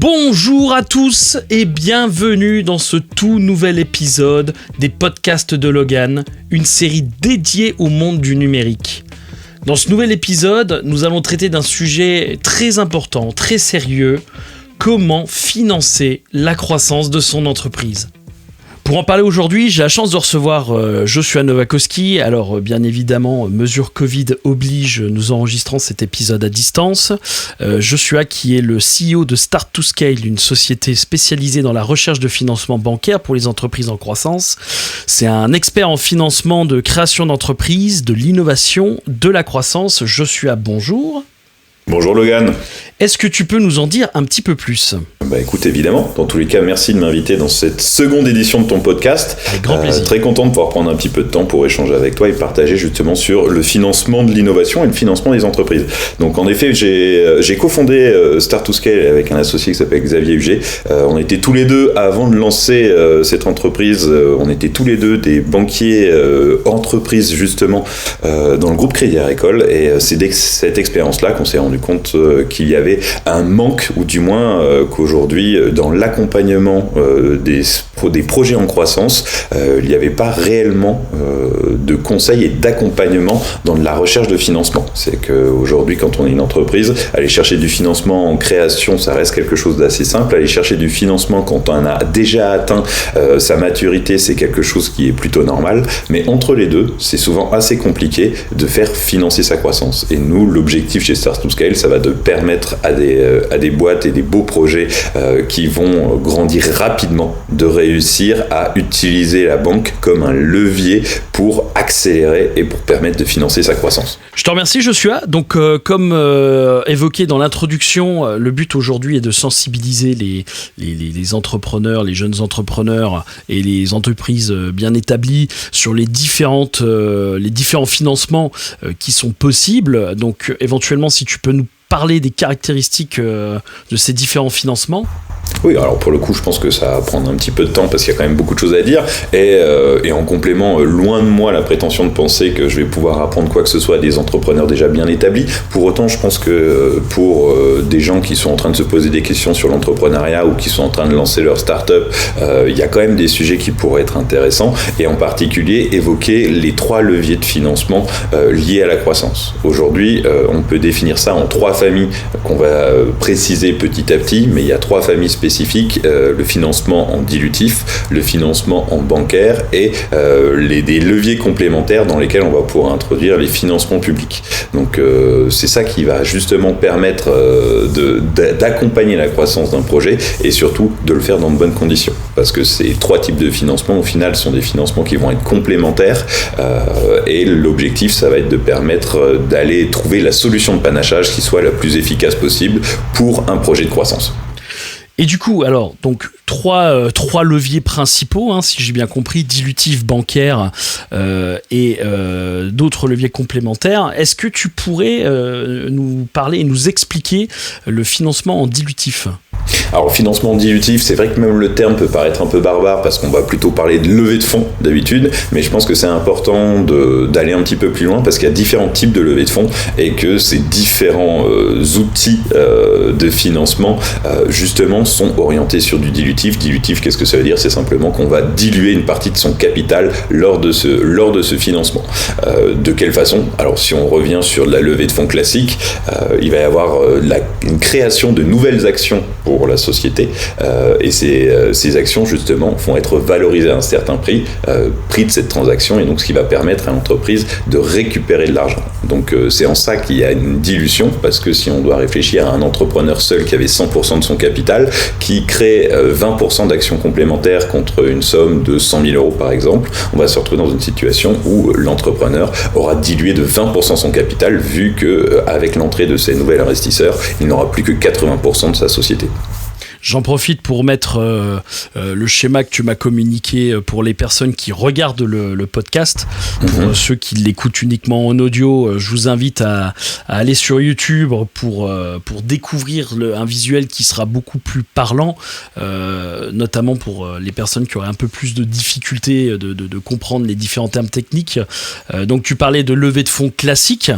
Bonjour à tous et bienvenue dans ce tout nouvel épisode des podcasts de Logan, une série dédiée au monde du numérique. Dans ce nouvel épisode, nous allons traiter d'un sujet très important, très sérieux, comment financer la croissance de son entreprise. Pour en parler aujourd'hui, j'ai la chance de recevoir Joshua Nowakowski. Alors bien évidemment, mesure Covid oblige, nous enregistrons cet épisode à distance. Joshua qui est le CEO de Start to Scale, une société spécialisée dans la recherche de financement bancaire pour les entreprises en croissance. C'est un expert en financement de création d'entreprises, de l'innovation, de la croissance. Joshua, bonjour. Bonjour Logan. Est-ce que tu peux nous en dire un petit peu plus ? Écoute, évidemment. Dans tous les cas, merci de m'inviter dans cette seconde édition de ton podcast. Avec grand plaisir. Très content de pouvoir prendre un petit peu de temps pour échanger avec toi et partager justement sur le financement de l'innovation et le financement des entreprises. Donc en effet, j'ai cofondé Start to Scale avec un associé qui s'appelle Xavier Huget. On était tous les deux, avant de lancer cette entreprise, on était tous les deux des banquiers entreprises justement dans le groupe Crédit Agricole. Et c'est dès cette expérience-là qu'on s'est rendu compte qu'il y avait un manque, ou du moins qu'aujourd'hui, dans l'accompagnement des projets en croissance, il n'y avait pas réellement de conseils et d'accompagnement dans la recherche de financement. C'est qu'aujourd'hui, quand on est une entreprise, aller chercher du financement en création, ça reste quelque chose d'assez simple. Aller chercher du financement quand on a déjà atteint sa maturité, c'est quelque chose qui est plutôt normal. Mais entre les deux, c'est souvent assez compliqué de faire financer sa croissance. Et nous, l'objectif chez Start to Scale, ça va de permettre à des boîtes et des beaux projets qui vont grandir rapidement de réussir à utiliser la banque comme un levier pour accélérer et pour permettre de financer sa croissance. Je te remercie Joshua. Donc comme évoqué dans l'introduction, le but aujourd'hui est de sensibiliser les entrepreneurs, les jeunes entrepreneurs et les entreprises bien établies sur les différents financements qui sont possibles. Donc éventuellement si tu peux nous parler des caractéristiques de ces différents financements. Oui, alors pour le coup, je pense que ça va prendre un petit peu de temps parce qu'il y a quand même beaucoup de choses à dire. Et en complément, loin de moi la prétention de penser que je vais pouvoir apprendre quoi que ce soit à des entrepreneurs déjà bien établis. Pour autant, je pense que pour des gens qui sont en train de se poser des questions sur l'entrepreneuriat ou qui sont en train de lancer leur start-up, il y a quand même des sujets qui pourraient être intéressants. Et en particulier, évoquer les 3 leviers de financement liés à la croissance. Aujourd'hui, on peut définir ça en 3 familles qu'on va préciser petit à petit, mais il y a 3 familles spécifiques, le financement en dilutif, le financement en bancaire et des leviers complémentaires dans lesquels on va pouvoir introduire les financements publics. Donc c'est ça qui va justement permettre d'accompagner la croissance d'un projet et surtout de le faire dans de bonnes conditions. Parce que ces 3 types de financement au final sont des financements qui vont être complémentaires et l'objectif ça va être de permettre d'aller trouver la solution de panachage qui soit la plus efficace possible pour un projet de croissance. Et du coup, alors, donc, trois leviers principaux, si j'ai bien compris, dilutif, bancaire et d'autres leviers complémentaires. Est-ce que tu pourrais nous parler et nous expliquer le financement en dilutif ? Alors, financement dilutif, c'est vrai que même le terme peut paraître un peu barbare parce qu'on va plutôt parler de levée de fonds d'habitude, mais je pense que c'est important d'aller un petit peu plus loin parce qu'il y a différents types de levée de fonds et que ces différents outils de financement, justement, sont orientés sur du dilutif. Dilutif, qu'est-ce que ça veut dire ? C'est simplement qu'on va diluer une partie de son capital lors de ce financement. De quelle façon ? Alors, si on revient sur la levée de fonds classique, il va y avoir une création de nouvelles actions pour la société et ces actions justement vont être valorisées à un certain prix de cette transaction et donc ce qui va permettre à l'entreprise de récupérer de l'argent. Donc c'est en ça qu'il y a une dilution parce que si on doit réfléchir à un entrepreneur seul qui avait 100% de son capital qui crée 20% d'actions complémentaires contre une somme de 100 000 euros par exemple, on va se retrouver dans une situation où l'entrepreneur aura dilué de 20% son capital vu qu'avec l'entrée de ces nouveaux investisseurs, il n'aura plus que 80% de sa société. J'en profite pour mettre le schéma que tu m'as communiqué pour les personnes qui regardent le podcast. Pour ceux qui l'écoutent uniquement en audio, je vous invite à aller sur YouTube pour découvrir un visuel qui sera beaucoup plus parlant, notamment pour les personnes qui auraient un peu plus de difficulté de comprendre les différents termes techniques. Donc tu parlais de levée de fonds classique.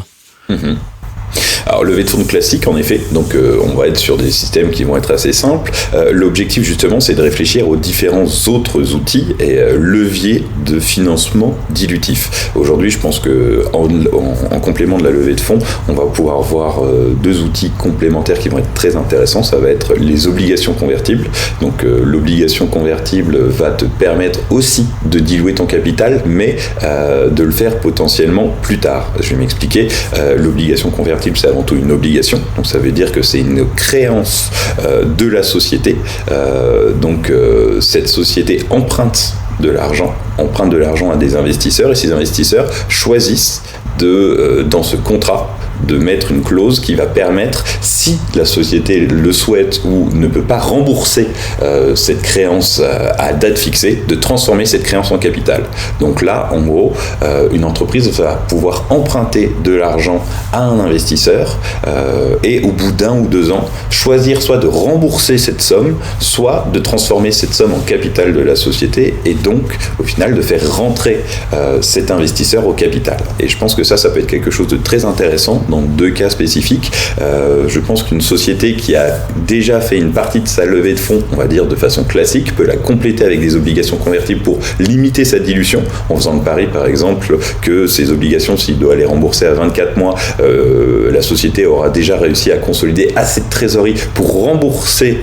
Alors, levée de fonds classique, en effet, donc on va être sur des systèmes qui vont être assez simples. L'objectif, justement, c'est de réfléchir aux différents autres outils et leviers de financement dilutif. Aujourd'hui, je pense qu'en complément de la levée de fonds, on va pouvoir voir deux outils complémentaires qui vont être très intéressants. Ça va être les obligations convertibles. Donc, l'obligation convertible va te permettre aussi de diluer ton capital, mais de le faire potentiellement plus tard. Je vais m'expliquer. L'obligation convertible, c'est avant tout une obligation, donc ça veut dire que c'est une créance de la société. Cette société emprunte de l'argent à des investisseurs, et ces investisseurs choisissent dans ce contrat de mettre une clause qui va permettre, si la société le souhaite ou ne peut pas rembourser cette créance à date fixée, de transformer cette créance en capital. Donc là, en gros, une entreprise va pouvoir emprunter de l'argent à un investisseur et au bout d'1 ou 2 ans, choisir soit de rembourser cette somme, soit de transformer cette somme en capital de la société, et donc, au final, de faire rentrer cet investisseur au capital. Et je pense que ça peut être quelque chose de très intéressant dans 2 cas spécifiques. Je pense qu'une société qui a déjà fait une partie de sa levée de fonds, on va dire de façon classique, peut la compléter avec des obligations convertibles pour limiter sa dilution, en faisant le pari par exemple que ces obligations, s'il doit les rembourser à 24 mois, la société aura déjà réussi à consolider assez de trésorerie pour rembourser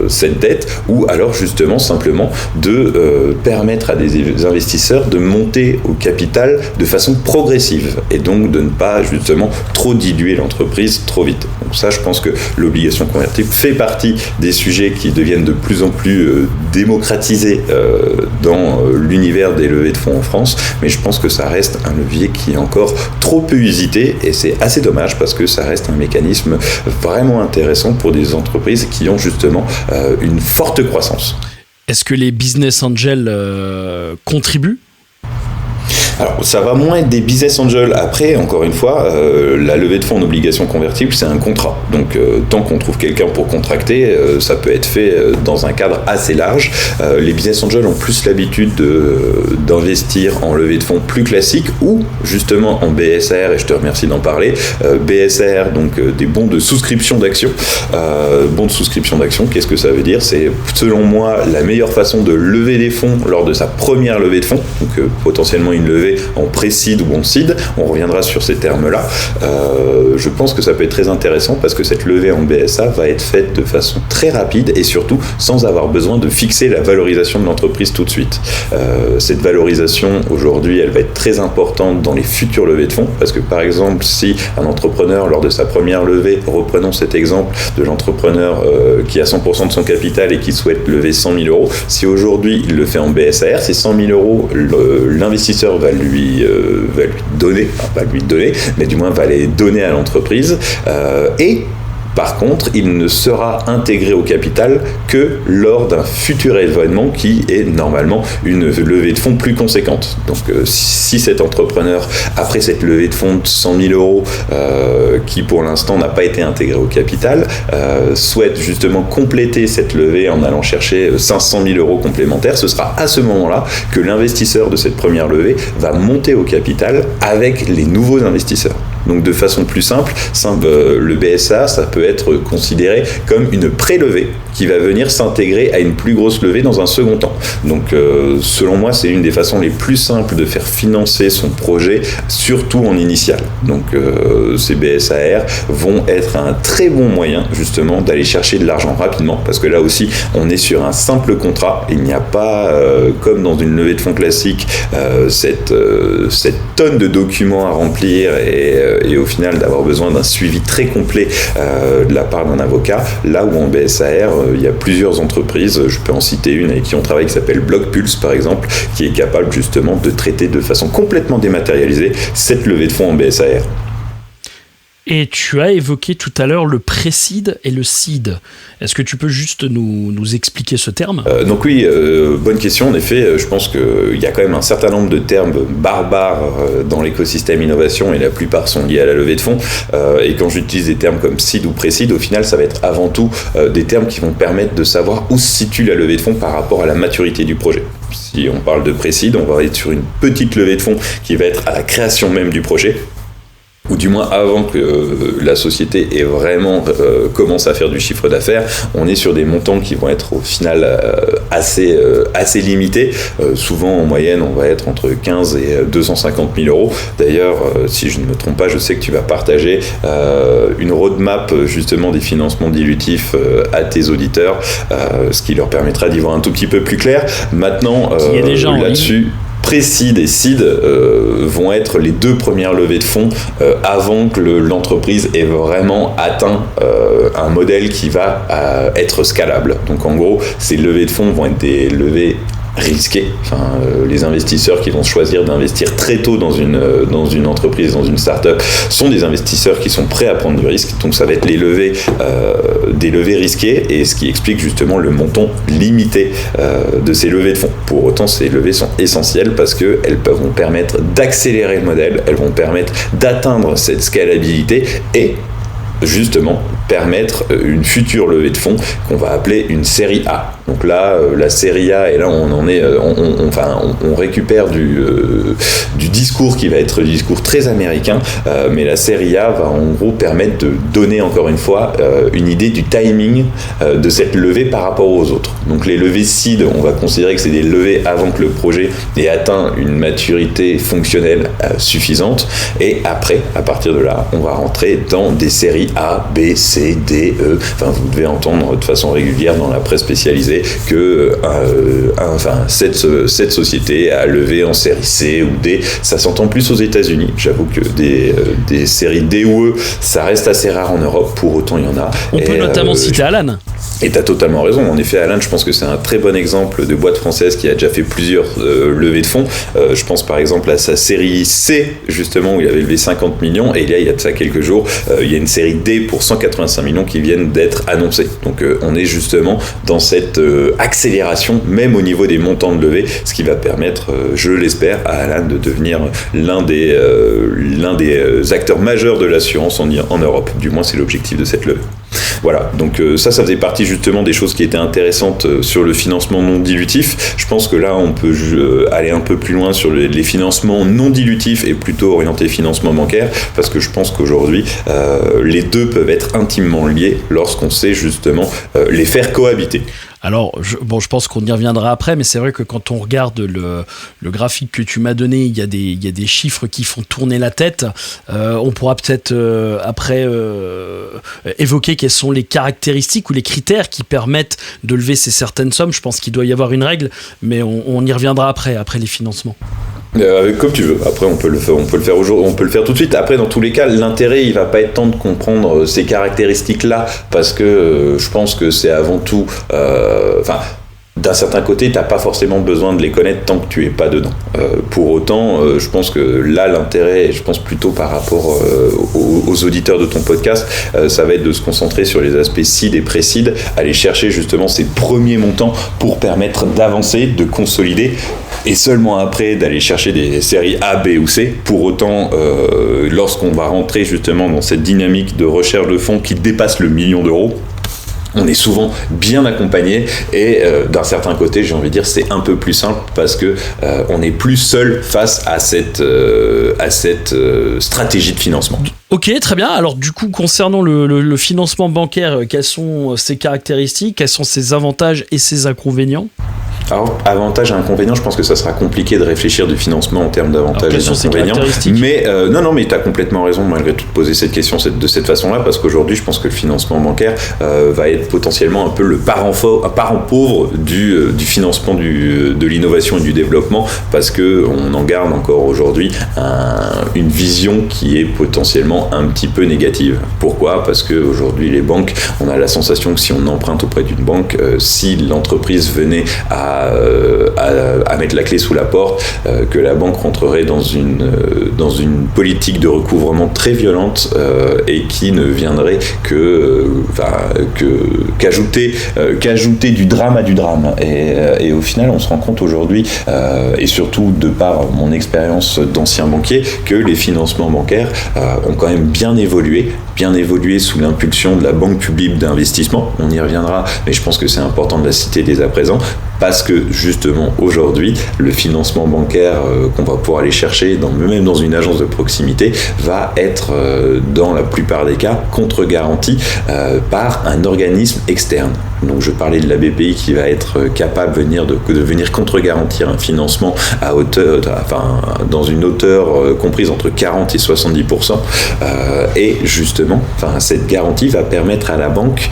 cette dette, ou alors justement simplement de permettre à des investisseurs de monter au capital de façon progressive, et donc de ne pas justement trop diluer l'entreprise trop vite. Donc ça, je pense que l'obligation convertible fait partie des sujets qui deviennent de plus en plus démocratisés dans l'univers des levées de fonds en France, mais je pense que ça reste un levier qui est encore trop peu usité, et c'est assez dommage parce que ça reste un mécanisme vraiment intéressant pour des entreprises qui ont justement une forte croissance. Est-ce que les business angels contribuent ? Alors, ça va moins être des business angels. Après, encore une fois, la levée de fonds en obligation convertible, c'est un contrat. Donc, tant qu'on trouve quelqu'un pour contracter, ça peut être fait dans un cadre assez large. Les business angels ont plus l'habitude d'investir en levée de fonds plus classique, ou justement en BSR, et je te remercie d'en parler. BSR, donc des bons de souscription d'actions. Bons de souscription d'actions, qu'est-ce que ça veut dire ? C'est, selon moi, la meilleure façon de lever des fonds lors de sa première levée de fonds. Donc, potentiellement une levée en pré-seed ou en seed, on reviendra sur ces termes-là. Je pense que ça peut être très intéressant parce que cette levée en BSA va être faite de façon très rapide et surtout sans avoir besoin de fixer la valorisation de l'entreprise tout de suite. Cette valorisation, aujourd'hui, elle va être très importante dans les futures levées de fonds parce que, par exemple, si un entrepreneur, lors de sa première levée, reprenons cet exemple de l'entrepreneur qui a 100% de son capital et qui souhaite lever 100 000 euros, si aujourd'hui il le fait en BSAR, ces 100 000 euros, l'investisseur va lui donner, enfin pas lui donner, mais du moins va les donner à l'entreprise, et par contre, il ne sera intégré au capital que lors d'un futur événement qui est normalement une levée de fonds plus conséquente. Donc, si cet entrepreneur, après cette levée de fonds de 100 000 euros, qui pour l'instant n'a pas été intégré au capital, souhaite justement compléter cette levée en allant chercher 500 000 euros complémentaires, ce sera à ce moment-là que l'investisseur de cette première levée va monter au capital avec les nouveaux investisseurs. Donc de façon plus simple, le BSA, ça peut être considéré comme une pré-levée qui va venir s'intégrer à une plus grosse levée dans un second temps. Donc selon moi, c'est une des façons les plus simples de faire financer son projet, surtout en initial. Donc ces BSAR vont être un très bon moyen justement d'aller chercher de l'argent rapidement, parce que là aussi, on est sur un simple contrat. Il n'y a pas, comme dans une levée de fonds classique, cette tonne de documents à remplir et au final d'avoir besoin d'un suivi très complet de la part d'un avocat, là où en BSAR, il y a plusieurs entreprises, je peux en citer une avec qui on travaille qui s'appelle Blockpulse par exemple, qui est capable justement de traiter de façon complètement dématérialisée cette levée de fonds en BSAR. Et tu as évoqué tout à l'heure le pré-seed et le seed. Est-ce que tu peux juste nous expliquer ce terme ? Donc oui, bonne question. En effet, je pense qu'il y a quand même un certain nombre de termes barbares dans l'écosystème innovation et la plupart sont liés à la levée de fonds. Et quand j'utilise des termes comme seed ou pré-seed, au final, ça va être avant tout des termes qui vont permettre de savoir où se situe la levée de fonds par rapport à la maturité du projet. Si on parle de pré-seed, on va être sur une petite levée de fonds qui va être à la création même du projet. ou du moins avant que la société ait vraiment commence à faire du chiffre d'affaires, on est sur des montants qui vont être au final assez limités. Souvent en moyenne on va être entre 15 et 250 000 euros. D'ailleurs, si je ne me trompe pas, je sais que tu vas partager une roadmap justement des financements dilutifs à tes auditeurs, ce qui leur permettra d'y voir un tout petit peu plus clair. Maintenant, là-dessus, Précide et Seed vont être les 2 premières levées de fonds avant que l'entreprise ait vraiment atteint un modèle qui va être scalable. Donc en gros, ces levées de fonds vont être des levées risquées. Les investisseurs qui vont choisir d'investir très tôt dans une entreprise, dans une start-up, sont des investisseurs qui sont prêts à prendre du risque. Donc ça va être des levées risquées, et ce qui explique justement le montant limité de ces levées de fonds. Pour autant, ces levées sont essentielles parce qu'elles vont permettre d'accélérer le modèle, elles vont permettre d'atteindre cette scalabilité et justement permettre une future levée de fonds qu'on va appeler une série A. Donc là, la série A, et là on récupère du discours qui va être du discours très américain, mais la série A va en gros permettre de donner encore une fois une idée du timing de cette levée par rapport aux autres. Donc les levées seed, on va considérer que c'est des levées avant que le projet ait atteint une maturité fonctionnelle suffisante, et après, à partir de là, on va rentrer dans des séries A, B, C, D, E. Vous devez entendre de façon régulière dans la presse spécialisée que cette société a levé en série C ou D. Ça s'entend plus aux États-Unis. J'avoue que des séries D ou E, ça reste assez rare en Europe. Pour autant, il y en a. On peut notamment citer Alan. Et tu as totalement raison. En effet, Alan, je pense que c'est un très bon exemple de boîte française qui a déjà fait plusieurs levées de fonds. Je pense par exemple à sa série C, justement, où il avait levé 50 millions. Et là, il y a de ça quelques jours, il y a une série D pour 185 millions qui viennent d'être annoncées. Donc, on est justement dans cette accélération, même au niveau des montants de levée, ce qui va permettre, je l'espère, à Alan de devenir l'un des acteurs majeurs de l'assurance en Europe. Du moins, c'est l'objectif de cette levée. Voilà, donc ça faisait partie justement des choses qui étaient intéressantes sur le financement non dilutif. Je pense que là, on peut aller un peu plus loin sur les financements non dilutifs et plutôt orientés financement bancaire, parce que je pense qu'aujourd'hui, les deux peuvent être intimement liés lorsqu'on sait justement les faire cohabiter. Alors, je pense qu'on y reviendra après, mais c'est vrai que quand on regarde le graphique que tu m'as donné, il y a des chiffres qui font tourner la tête. On pourra peut-être après évoquer quelles sont les caractéristiques ou les critères qui permettent de lever ces certaines sommes. Je pense qu'il doit y avoir une règle, mais on y reviendra après les financements. Comme tu veux. Après, on peut le faire aujourd'hui, on peut le faire tout de suite. Après, dans tous les cas, l'intérêt, il va pas être tant de comprendre ces caractéristiques-là, parce que je pense que c'est avant tout, d'un certain côté, t'as pas forcément besoin de les connaître tant que tu es pas dedans. Pour autant, je pense que là, l'intérêt, je pense plutôt par rapport aux auditeurs de ton podcast, ça va être de se concentrer sur les aspects seed et pré-seed, aller chercher justement ces premiers montants pour permettre d'avancer, de consolider, et seulement après d'aller chercher des séries A, B ou C. Pour autant, lorsqu'on va rentrer justement dans cette dynamique de recherche de fonds qui dépasse le 1 million d'euros, on est souvent bien accompagné, et d'un certain côté, j'ai envie de dire, c'est un peu plus simple parce que on n'est plus seul face à cette stratégie de financement. Ok, très bien. Alors du coup, concernant le financement bancaire, quelles sont ses caractéristiques, quels sont ses avantages et ses inconvénients ? Alors, avantages et inconvénients, je pense que ça sera compliqué de réfléchir du financement en termes d'avantages et d'inconvénients. Mais mais tu as complètement raison malgré tout de poser cette question de cette façon-là, parce qu'aujourd'hui, je pense que le financement bancaire va être potentiellement un peu le parent pauvre du financement de l'innovation et du développement, parce que on en garde encore aujourd'hui une vision qui est potentiellement un petit peu négative. Pourquoi ? Parce qu'aujourd'hui, les banques, on a la sensation que si on emprunte auprès d'une banque, si l'entreprise venait à mettre la clé sous la porte, que la banque rentrerait dans une politique de recouvrement très violente, et qui ne viendrait qu'ajouter du drame à du drame. Et au final, on se rend compte aujourd'hui, et surtout de par mon expérience d'ancien banquier, que les financements bancaires ont quand même bien évolué sous l'impulsion de la Banque publique d'investissement. On y reviendra, mais je pense que c'est important de la citer dès à présent, parce que justement aujourd'hui le financement bancaire qu'on va pouvoir aller chercher même dans une agence de proximité va être dans la plupart des cas contre-garanti par un organisme externe. Donc je parlais de la BPI qui va être capable de venir contre-garantir un financement à hauteur, dans une hauteur comprise entre 40 et 70%. Et justement, cette garantie va permettre à la banque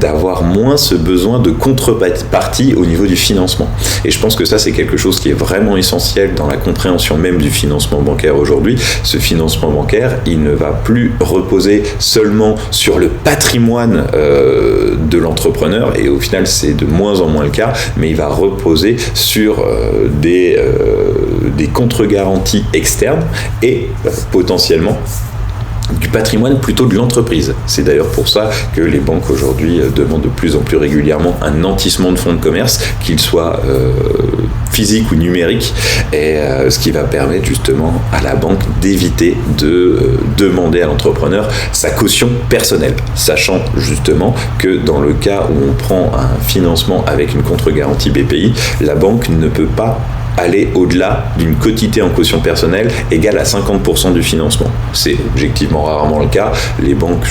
d'avoir moins ce besoin de contrepartie au niveau du financement. Et je pense que ça, c'est quelque chose qui est vraiment essentiel dans la compréhension même du financement bancaire aujourd'hui. Ce financement bancaire, il ne va plus reposer seulement sur le patrimoine de l'entrepreneur, et au final c'est de moins en moins le cas, mais il va reposer sur des contre-garanties externes et potentiellement du patrimoine plutôt de l'entreprise. C'est d'ailleurs pour ça que les banques aujourd'hui demandent de plus en plus régulièrement un nantissement de fonds de commerce, qu'il soit physique ou numérique, et ce qui va permettre justement à la banque d'éviter de demander à l'entrepreneur sa caution personnelle, sachant justement que dans le cas où on prend un financement avec une contre-garantie BPI, la banque ne peut pas aller au-delà d'une quotité en caution personnelle égale à 50% du financement. C'est objectivement rarement le cas. Les banques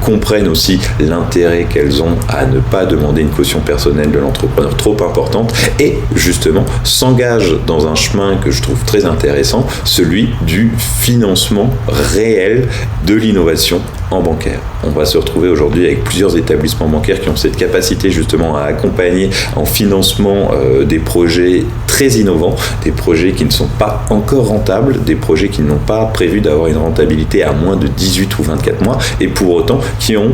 comprennent aussi l'intérêt qu'elles ont à ne pas demander une caution personnelle de l'entrepreneur trop importante et justement s'engagent dans un chemin que je trouve très intéressant, celui du financement réel de l'innovation en bancaire. On va se retrouver aujourd'hui avec plusieurs établissements bancaires qui ont cette capacité justement à accompagner en financement des projets très innovants, des projets qui ne sont pas encore rentables, des projets qui n'ont pas prévu d'avoir une rentabilité à moins de 18 ou 24 mois et pour autant qui ont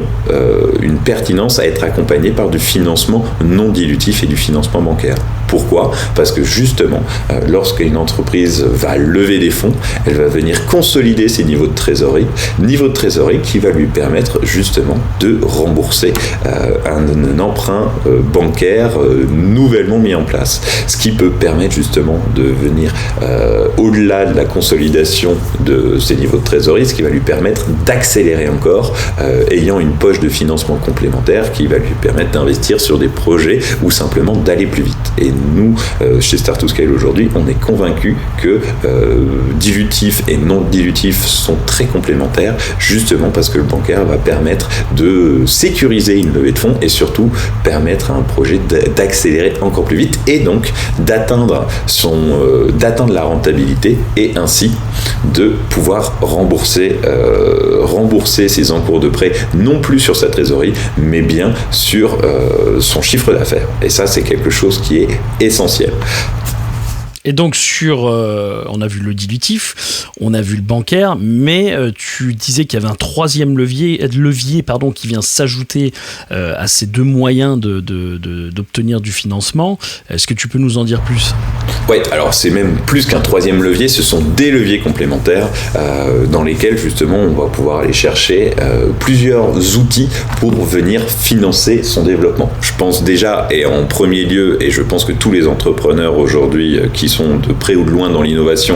une pertinence à être accompagnés par du financement non dilutif et du financement bancaire. Pourquoi ? Parce que justement, lorsqu'une entreprise va lever des fonds, elle va venir consolider ses niveaux de trésorerie qui va lui permettre justement de rembourser un emprunt bancaire nouvellement mis en place. Ce qui peut permettre justement de venir au-delà de la consolidation de ses niveaux de trésorerie, ce qui va lui permettre d'accélérer encore, ayant une poche de financement complémentaire qui va lui permettre d'investir sur des projets ou simplement d'aller plus vite. Et nous, chez Start2Scale aujourd'hui, on est convaincus que dilutif et non dilutif sont très complémentaires, justement parce que le bancaire va permettre de sécuriser une levée de fonds et surtout permettre à un projet d'accélérer encore plus vite et donc d'atteindre la rentabilité et ainsi de pouvoir rembourser ses encours de prêt non plus sur sa trésorerie mais bien sur son chiffre d'affaires. Et ça, c'est quelque chose qui est essentiel. Et donc on a vu le dilutif, on a vu le bancaire, mais tu disais qu'il y avait un troisième levier qui vient s'ajouter à ces deux moyens d'obtenir du financement. Est-ce que tu peux nous en dire plus ? Oui, alors c'est même plus qu'un troisième levier, ce sont des leviers complémentaires dans lesquels justement on va pouvoir aller chercher plusieurs outils pour venir financer son développement. Je pense déjà, et en premier lieu, et je pense que tous les entrepreneurs aujourd'hui qui sont de près ou de loin dans l'innovation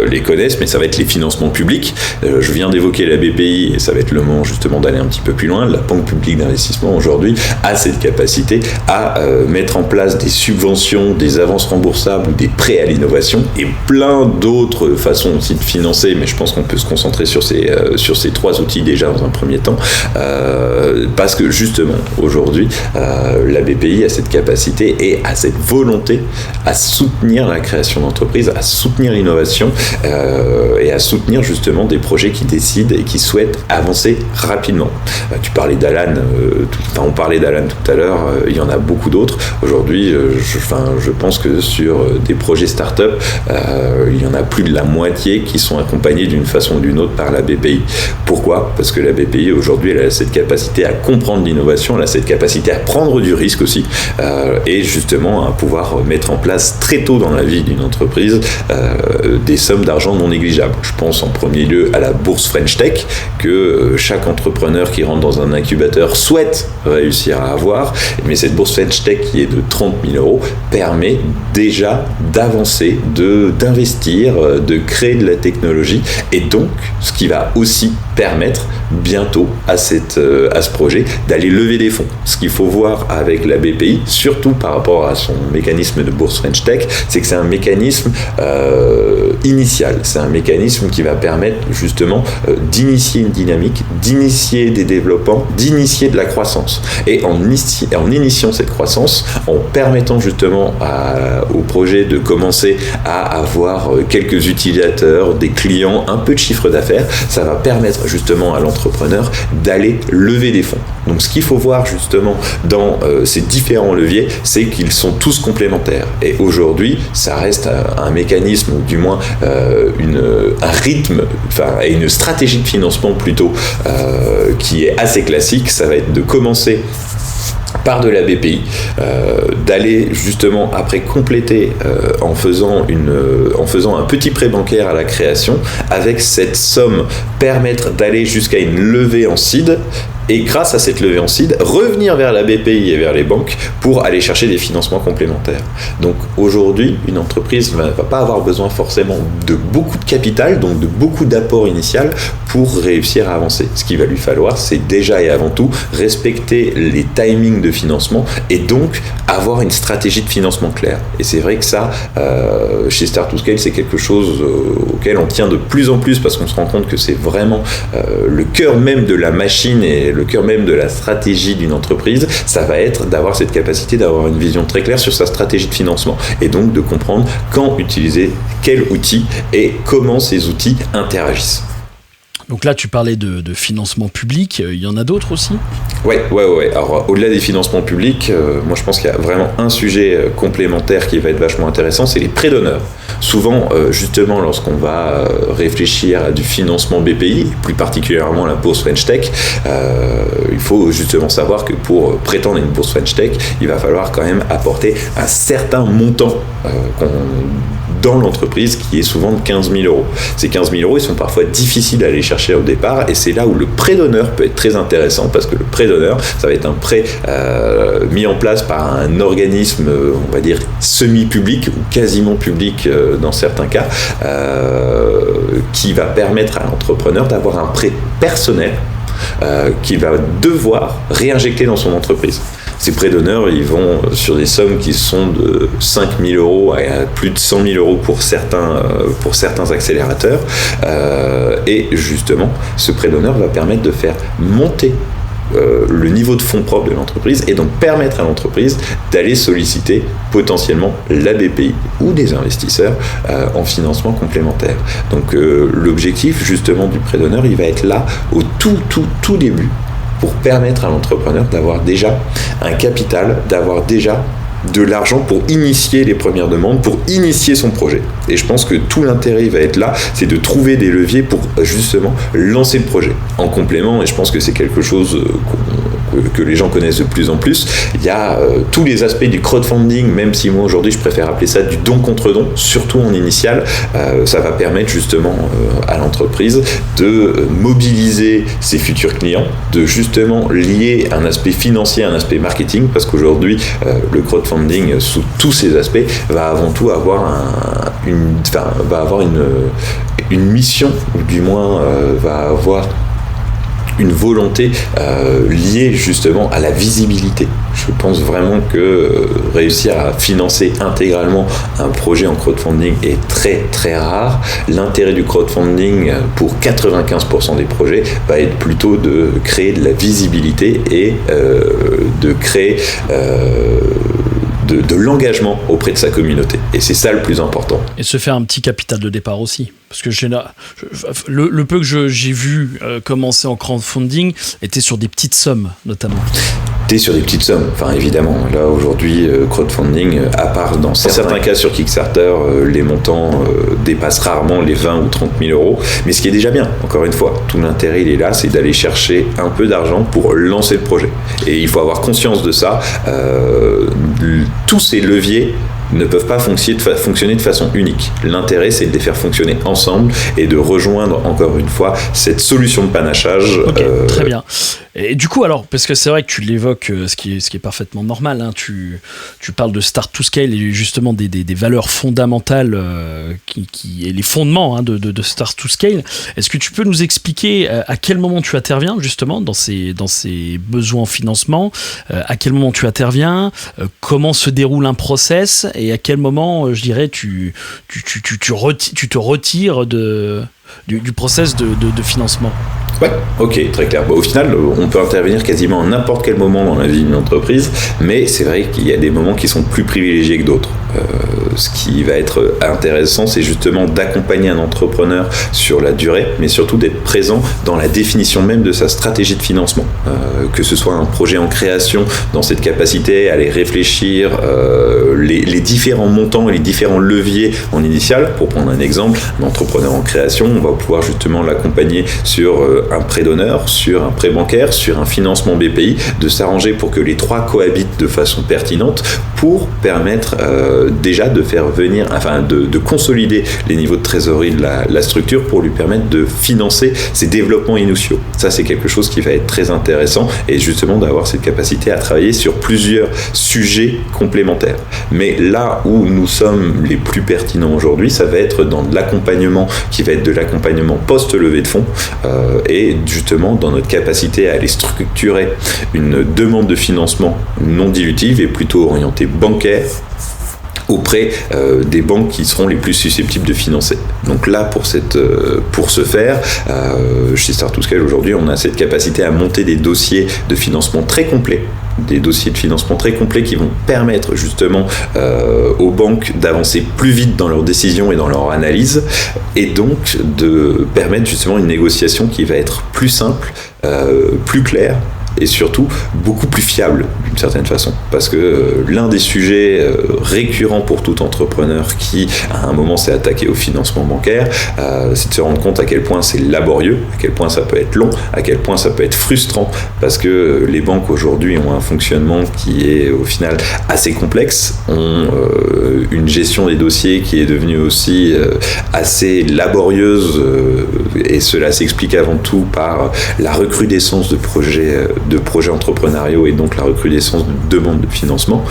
les connaissent, mais ça va être les financements publics. Je viens d'évoquer la BPI et ça va être le moment justement d'aller un petit peu plus loin. La Banque publique d'investissement aujourd'hui a cette capacité à mettre en place des subventions, des avances remboursables ou des prêts à l'innovation et plein d'autres façons aussi de financer, mais je pense qu'on peut se concentrer sur ces trois outils déjà dans un premier temps, parce que justement aujourd'hui la BPI a cette capacité et a cette volonté à soutenir la création d'entreprises, à soutenir l'innovation et à soutenir justement des projets qui décident et qui souhaitent avancer rapidement. Tu parlais d'Alan, on parlait d'Alan tout à l'heure, il y en a beaucoup d'autres. Aujourd'hui, je pense que sur des projets start-up, il y en a plus de la moitié qui sont accompagnés d'une façon ou d'une autre par la BPI. Pourquoi ? Parce que la BPI aujourd'hui, elle a cette capacité à comprendre l'innovation, elle a cette capacité à prendre du risque aussi et justement à pouvoir mettre en place très tôt dans la vie d'une entreprise des sommes d'argent non négligeables. Je pense en premier lieu à la bourse French Tech que chaque entrepreneur qui rentre dans un incubateur souhaite réussir à avoir, mais cette bourse French Tech qui est de 30 000 € permet déjà d'avancer, d'investir, de créer de la technologie, et donc ce qui va aussi permettre bientôt à ce projet d'aller lever des fonds. Ce qu'il faut voir avec la BPI, surtout par rapport à son mécanisme de bourse French Tech, c'est que c'est un mécanisme initial, c'est un mécanisme qui va permettre justement d'initier une dynamique, d'initier des développements, d'initier de la croissance. Et en initiant cette croissance, en permettant justement au projet de commencer à avoir quelques utilisateurs, des clients, un peu de chiffre d'affaires, ça va permettre justement à l'entrepreneur d'aller lever des fonds. Donc ce qu'il faut voir justement dans ces différents leviers, c'est qu'ils sont tous complémentaires. Et aujourd'hui, ça reste un mécanisme, ou du moins un rythme, et une stratégie de financement plutôt, qui est assez classique. Ça va être de commencer par de la BPI, d'aller justement après compléter en faisant un petit prêt bancaire à la création, avec cette somme permettre d'aller jusqu'à une levée en seed, et grâce à cette levée en seed, revenir vers la BPI et vers les banques pour aller chercher des financements complémentaires. Donc aujourd'hui, une entreprise ne va pas avoir besoin forcément de beaucoup de capital, donc de beaucoup d'apport initial pour réussir à avancer. Ce qu'il va lui falloir, c'est déjà et avant tout respecter les timings de financement, et donc avoir une stratégie de financement claire. Et c'est vrai que ça, chez Start2Scale, c'est quelque chose auquel on tient de plus en plus, parce qu'on se rend compte que c'est vraiment le cœur même de la machine et le cœur même de la stratégie d'une entreprise. Ça va être d'avoir cette capacité d'avoir une vision très claire sur sa stratégie de financement, et donc de comprendre quand utiliser quel outil et comment ces outils interagissent. Donc là, tu parlais de financement public, il y en a d'autres aussi ? Ouais. Alors, au-delà des financements publics, moi je pense qu'il y a vraiment un sujet complémentaire qui va être vachement intéressant, c'est les prêts d'honneur. Souvent, justement, lorsqu'on va réfléchir à du financement BPI, plus particulièrement la bourse French Tech, il faut justement savoir que pour prétendre à une bourse French Tech, il va falloir quand même apporter un certain montant dans l'entreprise, qui est souvent de 15 000 euros. Ces 15 000 euros, ils sont parfois difficiles à aller chercher au départ, et c'est là où le prêt d'honneur peut être très intéressant, parce que le prêt d'honneur, ça va être un prêt mis en place par un organisme, on va dire, semi-public ou quasiment public dans certains cas, qui va permettre à l'entrepreneur d'avoir un prêt personnel qu'il va devoir réinjecter dans son entreprise. Ces prêts d'honneur, ils vont sur des sommes qui sont de 5 000 euros à plus de 100 000 euros pour certains accélérateurs. Et justement, ce prêt d'honneur va permettre de faire monter le niveau de fonds propres de l'entreprise, et donc permettre à l'entreprise d'aller solliciter potentiellement la BPI ou des investisseurs en financement complémentaire. Donc l'objectif justement du prêt d'honneur, il va être là au tout début, pour permettre à l'entrepreneur d'avoir déjà un capital, d'avoir déjà de l'argent pour initier les premières demandes, pour initier son projet. Et je pense que tout l'intérêt va être là, c'est de trouver des leviers pour justement lancer le projet. En complément, et je pense que c'est quelque chose que les gens connaissent de plus en plus, il y a tous les aspects du crowdfunding, même si moi aujourd'hui je préfère appeler ça du don contre don, surtout en initial. Ça va permettre justement à l'entreprise de mobiliser ses futurs clients, de justement lier un aspect financier à un aspect marketing, parce qu'aujourd'hui le crowdfunding sous tous ses aspects va avant tout avoir une mission, ou du moins va avoir une volonté liée justement à la visibilité. Je pense vraiment que réussir à financer intégralement un projet en crowdfunding est très très rare. L'intérêt du crowdfunding pour 95% des projets va être plutôt de créer de la visibilité et de créer de l'engagement auprès de sa communauté. Et c'est ça le plus important. Et se faire un petit capital de départ aussi. Parce que le peu que j'ai vu commencer en crowdfunding était sur des petites sommes, notamment. T'es sur des petites sommes, enfin évidemment. Là aujourd'hui, crowdfunding, à part dans certains cas sur Kickstarter, les montants dépassent rarement les 20 ou 30 000 euros. Mais ce qui est déjà bien, encore une fois, tout l'intérêt il est là, c'est d'aller chercher un peu d'argent pour lancer le projet. Et il faut avoir conscience de ça. Tous ces leviers ne peuvent pas fonctionner de façon unique. L'intérêt, c'est de les faire fonctionner ensemble et de rejoindre, encore une fois, cette solution de panachage. Ok, très bien. Et du coup, alors, parce que c'est vrai que tu l'évoques, ce qui est parfaitement normal, hein, tu parles de Start to Scale et justement des valeurs fondamentales et les fondements, hein, de Start to Scale. Est-ce que tu peux nous expliquer à quel moment tu interviens justement dans ces besoins en financement, à quel moment tu interviens, comment se déroule un process et à quel moment, je dirais, tu te retires du process de financement? Ouais, ok, très clair. Au final, on peut intervenir quasiment à n'importe quel moment dans la vie d'une entreprise, mais c'est vrai qu'il y a des moments qui sont plus privilégiés que d'autres. Ce qui va être intéressant, c'est justement d'accompagner un entrepreneur sur la durée, mais surtout d'être présent dans la définition même de sa stratégie de financement. Que ce soit un projet en création, dans cette capacité à aller réfléchir les différents montants et les différents leviers en initial. Pour prendre un exemple, un entrepreneur en création, on va pouvoir justement l'accompagner sur un prêt d'honneur, sur un prêt bancaire, sur un financement BPI, de s'arranger pour que les trois cohabitent de façon pertinente pour permettre déjà de faire venir, enfin de consolider les niveaux de trésorerie de la structure pour lui permettre de financer ses développements initiaux. Ça, c'est quelque chose qui va être très intéressant et justement d'avoir cette capacité à travailler sur plusieurs sujets complémentaires. Mais là où nous sommes les plus pertinents aujourd'hui, ça va être dans l'accompagnement qui va être de l'accompagnement post-levée de fonds et justement dans notre capacité à aller structurer une demande de financement non dilutive et plutôt orientée bancaire auprès des banques qui seront les plus susceptibles de financer. Donc là, pour ce faire, chez Start to Scale aujourd'hui, on a cette capacité à monter des dossiers de financement très complets, qui vont permettre justement aux banques d'avancer plus vite dans leurs décisions et dans leur analyse, et donc de permettre justement une négociation qui va être plus simple, plus claire, et surtout beaucoup plus fiable d'une certaine façon, parce que l'un des sujets récurrents pour tout entrepreneur qui à un moment s'est attaqué au financement bancaire, c'est de se rendre compte à quel point c'est laborieux, à quel point ça peut être long, à quel point ça peut être frustrant, parce que les banques aujourd'hui ont un fonctionnement qui est au final assez complexe, ont une gestion des dossiers qui est devenue aussi assez laborieuse, et cela s'explique avant tout par la recrudescence de projets entrepreneuriaux et donc la recrudescence de demandes de financement.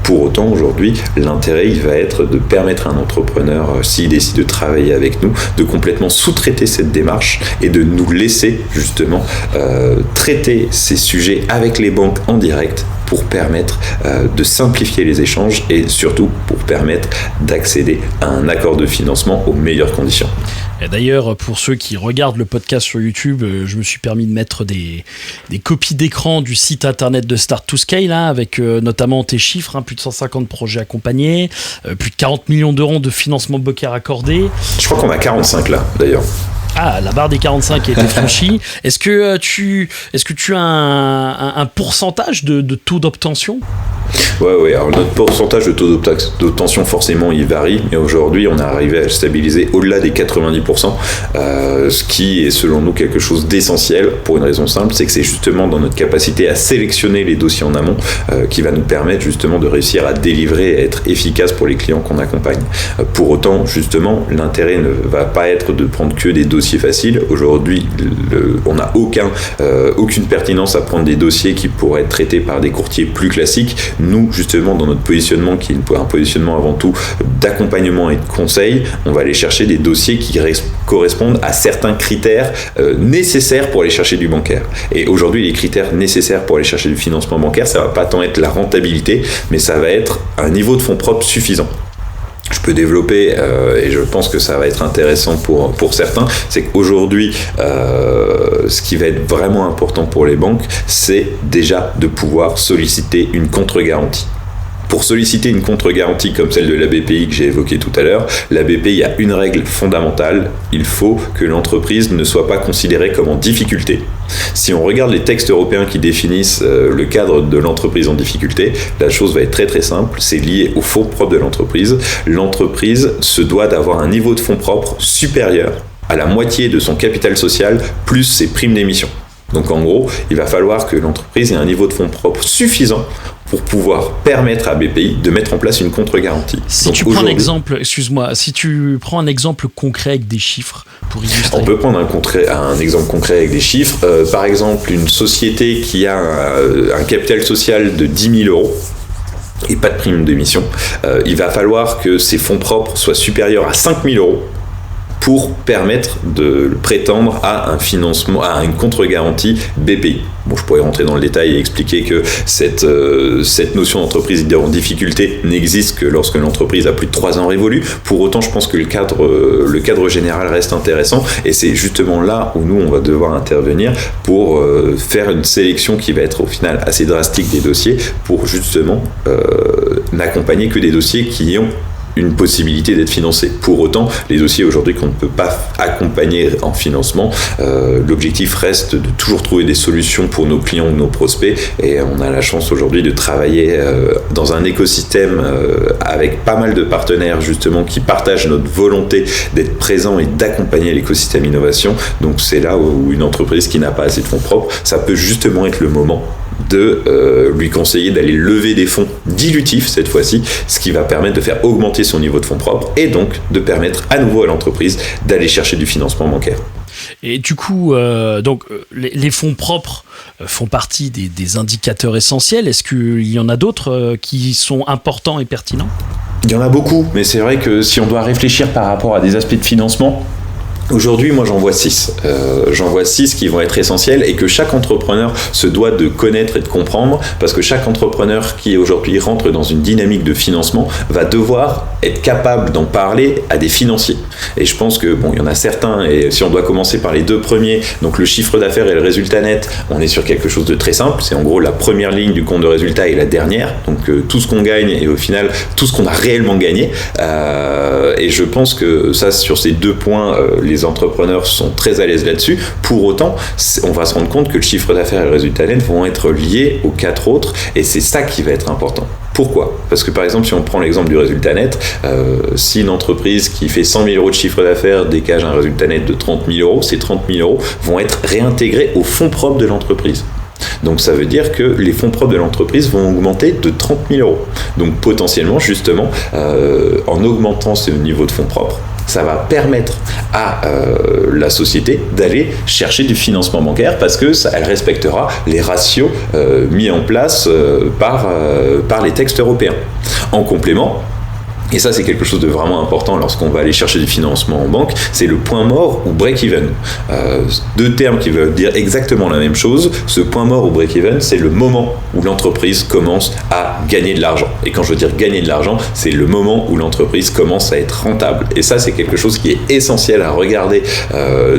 Pour autant, aujourd'hui, l'intérêt, il va être de permettre à un entrepreneur, s'il décide de travailler avec nous, de complètement sous-traiter cette démarche et de nous laisser justement traiter ces sujets avec les banques en direct pour permettre de simplifier les échanges et surtout pour permettre d'accéder à un accord de financement aux meilleures conditions. Et d'ailleurs, pour ceux qui regardent le podcast sur YouTube, je me suis permis de mettre des copies d'écran du site internet de Start to Scale, hein, avec notamment tes chiffres, hein, plus de 150 projets accompagnés, plus de 40 millions d'euros de financement bancaire accordé. Je crois qu'on a 45 là, d'ailleurs. Ah, la barre des 45 a été franchie. Est-ce que tu as un pourcentage de taux d'obtention ? Ouais. Alors notre pourcentage de taux d'obtention, forcément, il varie. Mais aujourd'hui, on est arrivé à stabiliser au-delà des 90%, ce qui est, selon nous, quelque chose d'essentiel pour une raison simple, c'est que c'est justement dans notre capacité à sélectionner les dossiers en amont qui va nous permettre justement de réussir à délivrer et à être efficace pour les clients qu'on accompagne. Pour autant, justement, l'intérêt ne va pas être de prendre que des dossiers faciles. Aujourd'hui, on n'a aucune pertinence à prendre des dossiers qui pourraient être traités par des courtiers plus classiques. Nous, justement, dans notre positionnement, qui est un positionnement avant tout d'accompagnement et de conseil, on va aller chercher des dossiers qui correspondent à certains critères nécessaires pour aller chercher du bancaire. Et aujourd'hui, les critères nécessaires pour aller chercher du financement bancaire, ça va pas tant être la rentabilité, mais ça va être un niveau de fonds propres suffisant. Je peux développer, et je pense que ça va être intéressant pour certains, c'est qu'aujourd'hui, ce qui va être vraiment important pour les banques, c'est déjà de pouvoir solliciter une contre-garantie. Pour solliciter une contre-garantie comme celle de la BPI que j'ai évoquée tout à l'heure, la BPI a une règle fondamentale, il faut que l'entreprise ne soit pas considérée comme en difficulté. Si on regarde les textes européens qui définissent le cadre de l'entreprise en difficulté, la chose va être très très simple, c'est lié aux fonds propres de l'entreprise. L'entreprise se doit d'avoir un niveau de fonds propres supérieur à la moitié de son capital social plus ses primes d'émission. Donc en gros, il va falloir que l'entreprise ait un niveau de fonds propres suffisant pour pouvoir permettre à BPI de mettre en place une contre-garantie. Si tu prends un exemple, si tu prends un exemple concret avec des chiffres pour illustrer. On peut prendre un exemple concret avec des chiffres. Par exemple, une société qui a un capital social de 10 000 euros et pas de prime d'émission, il va falloir que ses fonds propres soient supérieurs à 5 000 euros pour permettre de prétendre à un financement, à une contre-garantie BPI. Bon, je pourrais rentrer dans le détail et expliquer que cette notion d'entreprise en difficulté n'existe que lorsque l'entreprise a plus de 3 ans révolus. Pour autant, je pense que le cadre général reste intéressant et c'est justement là où nous, on va devoir intervenir pour faire une sélection qui va être au final assez drastique des dossiers pour justement n'accompagner que des dossiers qui ont une possibilité d'être financé. Pour autant, les dossiers aujourd'hui qu'on ne peut pas accompagner en financement, l'objectif reste de toujours trouver des solutions pour nos clients ou nos prospects et on a la chance aujourd'hui de travailler dans un écosystème avec pas mal de partenaires justement qui partagent notre volonté d'être présent et d'accompagner l'écosystème innovation. Donc c'est là où une entreprise qui n'a pas assez de fonds propres, ça peut justement être le moment de lui conseiller d'aller lever des fonds dilutifs cette fois-ci, ce qui va permettre de faire augmenter son niveau de fonds propres et donc de permettre à nouveau à l'entreprise d'aller chercher du financement bancaire. Et du coup, les fonds propres font partie des indicateurs essentiels. Est-ce qu'il y en a d'autres qui sont importants et pertinents ? Il y en a beaucoup, mais c'est vrai que si on doit réfléchir par rapport à des aspects de financement, aujourd'hui, moi, j'en vois 6. J'en vois 6 qui vont être essentiels et que chaque entrepreneur se doit de connaître et de comprendre parce que chaque entrepreneur qui aujourd'hui rentre dans une dynamique de financement va devoir être capable d'en parler à des financiers. Et je pense que, il y en a certains et si on doit commencer par les 2 premiers, donc le chiffre d'affaires et le résultat net, on est sur quelque chose de très simple. C'est en gros la première ligne du compte de résultat et la dernière. Donc tout ce qu'on gagne et au final, tout ce qu'on a réellement gagné. Et je pense que ça, sur ces 2 points, les entrepreneurs sont très à l'aise là-dessus. Pour autant, on va se rendre compte que le chiffre d'affaires et le résultat net vont être liés aux 4 autres et c'est ça qui va être important. Pourquoi ? Parce que par exemple, si on prend l'exemple du résultat net, si une entreprise qui fait 100 000 euros de chiffre d'affaires dégage un résultat net de 30 000 euros, ces 30 000 euros vont être réintégrés aux fonds propres de l'entreprise. Donc ça veut dire que les fonds propres de l'entreprise vont augmenter de 30 000 euros. Donc potentiellement, justement, en augmentant ce niveau de fonds propres, ça va permettre à la société d'aller chercher du financement bancaire parce que elle respectera les ratios mis en place par les textes européens. En complément, et ça c'est quelque chose de vraiment important lorsqu'on va aller chercher du financement en banque, c'est le point mort ou break-even. 2 termes qui veulent dire exactement la même chose. Ce point mort ou break-even, c'est le moment où l'entreprise commence à gagner de l'argent. Et quand je veux dire gagner de l'argent, c'est le moment où l'entreprise commence à être rentable. Et ça c'est quelque chose qui est essentiel à regarder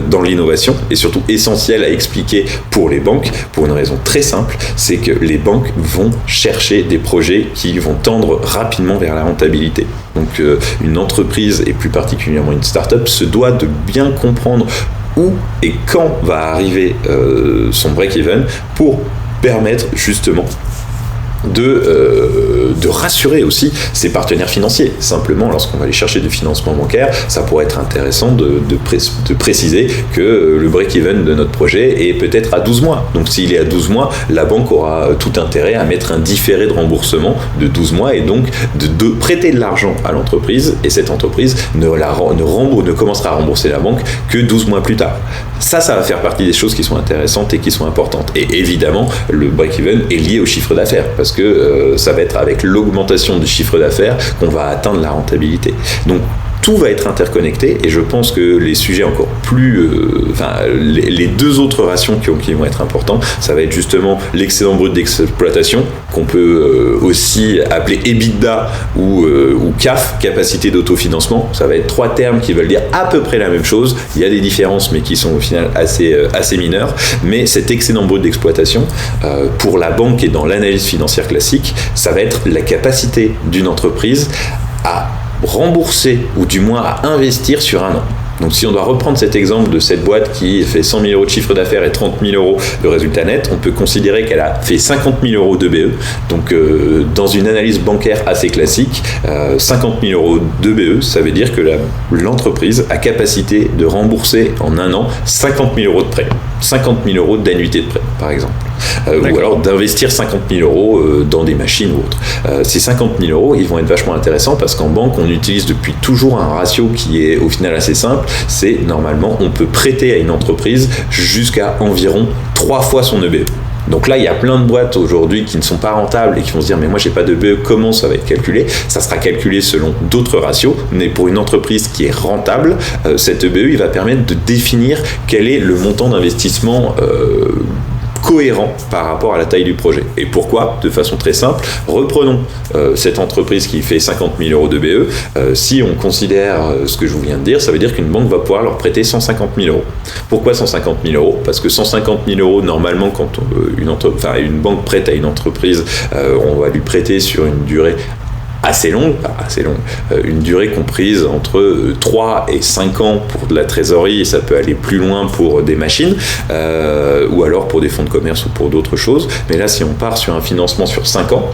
dans l'innovation et surtout essentiel à expliquer pour les banques pour une raison très simple, c'est que les banques vont chercher des projets qui vont tendre rapidement vers la rentabilité. Donc une entreprise et plus particulièrement une start-up se doit de bien comprendre où et quand va arriver son break-even pour permettre justement de rassurer aussi ses partenaires financiers. Simplement, lorsqu'on va aller chercher du financement bancaire, ça pourrait être intéressant de préciser que le break-even de notre projet est peut-être à 12 mois. Donc s'il est à 12 mois, la banque aura tout intérêt à mettre un différé de remboursement de 12 mois et donc de prêter de l'argent à l'entreprise et cette entreprise ne commencera à rembourser la banque que 12 mois plus tard. Ça va faire partie des choses qui sont intéressantes et qui sont importantes. Et évidemment, le break-even est lié au chiffre d'affaires parce que ça va être avec l'augmentation du chiffre d'affaires qu'on va atteindre la rentabilité. Donc tout va être interconnecté et je pense que les sujets encore plus... les 2 autres rations qui vont être importants, ça va être justement l'excédent brut d'exploitation, qu'on peut aussi appeler EBITDA ou CAF, capacité d'autofinancement. Ça va être 3 termes qui veulent dire à peu près la même chose. Il y a des différences, mais qui sont au final assez mineures. Mais cet excédent brut d'exploitation, pour la banque et dans l'analyse financière classique, ça va être la capacité d'une entreprise à rembourser ou du moins à investir sur un an. Donc si on doit reprendre cet exemple de cette boîte qui fait 100 000 euros de chiffre d'affaires et 30 000 euros de résultat net, on peut considérer qu'elle a fait 50 000 euros de BE. Donc dans une analyse bancaire assez classique, 50 000 euros de BE, ça veut dire que l'entreprise a capacité de rembourser en un an 50 000 euros de prêt. 50 000 euros d'annuité de prêt, par exemple. Ou alors d'investir 50 000 euros dans des machines ou autres. Ces 50 000 euros, ils vont être vachement intéressants parce qu'en banque, on utilise depuis toujours un ratio qui est au final assez simple. C'est normalement, on peut prêter à une entreprise jusqu'à environ 3 fois son EBE. Donc là, il y a plein de boîtes aujourd'hui qui ne sont pas rentables et qui vont se dire mais moi j'ai pas de BE, comment ça va être calculé ? Ça sera calculé selon d'autres ratios, mais pour une entreprise qui est rentable, cet EBE il va permettre de définir quel est le montant d'investissement cohérent par rapport à la taille du projet. Et pourquoi ? De façon très simple, reprenons cette entreprise qui fait 50 000 euros de BE. Si on considère ce que je vous viens de dire, ça veut dire qu'une banque va pouvoir leur prêter 150 000 euros. Pourquoi 150 000 euros ? Parce que 150 000 euros, normalement, quand une banque prête à une entreprise, on va lui prêter sur une durée assez longue, une durée comprise entre 3 et 5 ans pour de la trésorerie, et ça peut aller plus loin pour des machines, ou alors pour des fonds de commerce ou pour d'autres choses. Mais là, si on part sur un financement sur 5 ans,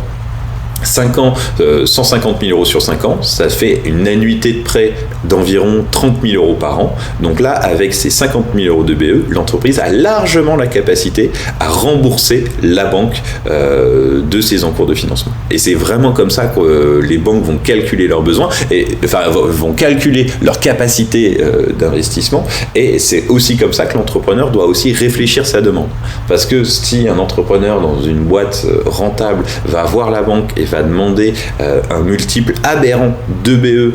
150 000 euros sur 5 ans, ça fait une annuité de prêt d'environ 30 000 euros par an. Donc là, avec ces 50 000 euros de BE, l'entreprise a largement la capacité à rembourser la banque de ses encours de financement. Et c'est vraiment comme ça que les banques vont calculer leurs besoins, vont calculer leur capacité d'investissement. Et c'est aussi comme ça que l'entrepreneur doit aussi réfléchir sa demande. Parce que si un entrepreneur dans une boîte rentable va voir la banque et va demander un multiple aberrant de BE